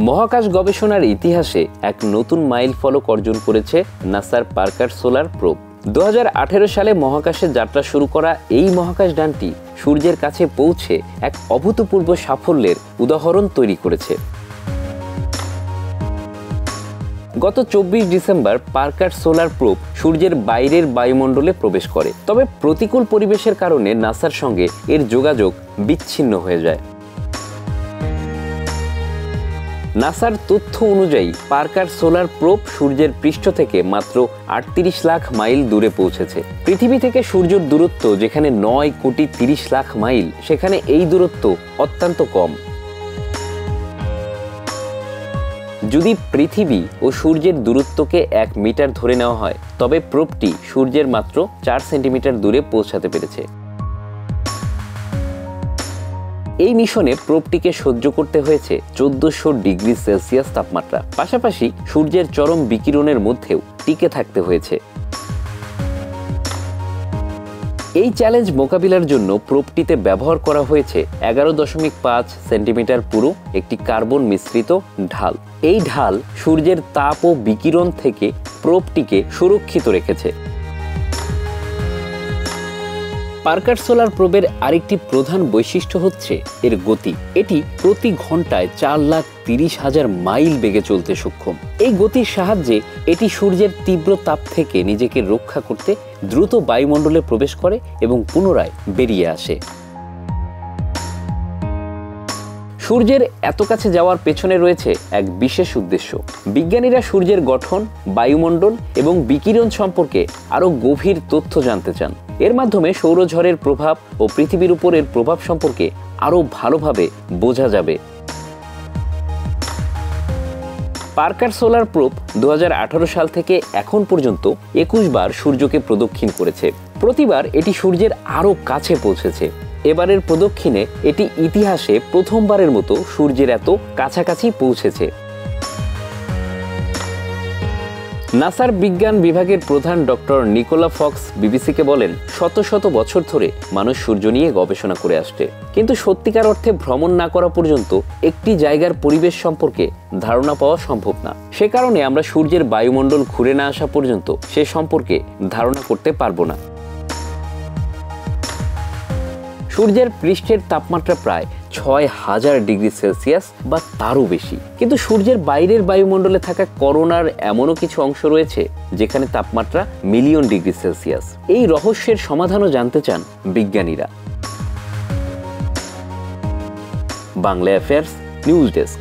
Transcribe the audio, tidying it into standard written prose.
মহাকাশ গবেষণার ইতিহাসে এক নতুন মাইল ফলক অর্জন করেছে নাসার পার্কার সোলার প্রোব। 2018 সালে মহাকাশে যাত্রা শুরু করা এই মহাকাশযানটি সূর্যের কাছে পৌঁছে এক অভূতপূর্ব সাফল্যের উদাহরণ তৈরি করেছে। গত 24 ডিসেম্বর পার্কার সোলার প্রোব সূর্যের বাইরের বায়ুমণ্ডলে প্রবেশ করে। তবে প্রতিকূল পরিবেশের কারণে নাসার সঙ্গে এর যোগাযোগ বিচ্ছিন্ন হয়ে যায়। নাসার তথ্য অনুযায়ী পার্কার সোলার প্রোব সূর্যের পৃষ্ঠ থেকে মাত্র 38 লাখ মাইল দূরে পৌঁছেছে। পৃথিবী থেকে সূর্যের দূরত্ব যেখানে 9,30 লাখ মাইল, সেখানে এই দূরত্ব অত্যন্ত কম। যদি পৃথিবী ও সূর্যের দূরত্বকে 1 মিটার ধরে নেওয়া হয়, তবে প্রোবটি সূর্যের মাত্র 4 সেন্টিমিটার দূরে পৌঁছাতে পেরেছে। এই মিশনে প্রোবটিকে সহ্য করতে হয়েছে 1400 ডিগ্রি সেলসিয়াস তাপমাত্রা, পাশাপাশি সূর্যের চরম বিকিরণের মধ্যেও টিকে থাকতে হয়েছে। এই চ্যালেঞ্জ মোকাবিলার জন্য প্রোবটিতে ব্যবহার করা হয়েছে 11.5 সেন্টিমিটার পুরু একটি কার্বন মিশ্রিত ঢাল। এই ঢাল সূর্যের তাপ ও বিকিরণ থেকে প্রোবটিকে সুরক্ষিত রেখেছে। পার্কার সোলার প্রোবের আরেকটি প্রধান বৈশিষ্ট্য হচ্ছে এর গতি। এটি প্রতি ঘন্টায় 4,30,000 মাইল বেগে চলতে সক্ষম। এই গতির সাহায্যে এটি সূর্যের তীব্র তাপ থেকে নিজেকে রক্ষা করতে দ্রুত বায়ুমণ্ডলে প্রবেশ করে এবং পুনরায় বেরিয়ে আসে। সূর্যের এত কাছে যাওয়ার পেছনে রয়েছে এক বিশেষ উদ্দেশ্য। বিজ্ঞানীরা সূর্যের গঠন, বায়ুমণ্ডল এবং বিকিরণ সম্পর্কে আরও গভীর তথ্য জানতে চান। এর মাধ্যমে সৌরঝড়ের প্রভাব ও পৃথিবীর উপর এর প্রভাব সম্পর্কে আরও ভালোভাবে বোঝা যাবে। পার্কার সোলার প্রোব 2018 সাল থেকে এখন পর্যন্ত 21 বার সূর্যকে প্রদক্ষিণ করেছে। প্রতিবার এটি সূর্যের আরও কাছে পৌঁছেছে। এবারের প্রদক্ষিণে এটি ইতিহাসে প্রথমবারের মতো সূর্যের এত কাছাকাছি পৌঁছেছে। নাসার বিজ্ঞান বিভাগের প্রধান ডক্টর নিকোলা ফক্স বিবিসিকে বলেন, শত শত বছর ধরে মানুষ সূর্য নিয়ে গবেষণা করে আসছে, কিন্তু সত্যিকার অর্থে ভ্রমণ না করা পর্যন্ত একটি জায়গার পরিবেশ সম্পর্কে ধারণা পাওয়া সম্ভব না। সে কারণে আমরা সূর্যের বায়ুমণ্ডল ঘুরে না আসা পর্যন্ত সে সম্পর্কে ধারণা করতে পারবো না। সূর্যের পৃষ্ঠের তাপমাত্রা প্রায় 6000 ডিগ্রি সেলসিয়াস বা তারও বেশি, কিন্তু সূর্যের বাইরের বায়ুমণ্ডলে থাকা করোনার এমনও কিছু অংশ রয়েছে যেখানে তাপমাত্রা মিলিয়ন ডিগ্রি সেলসিয়াস। এই রহস্যের সমাধানও জানতে চান বিজ্ঞানীরা। Bangla affairs news desk.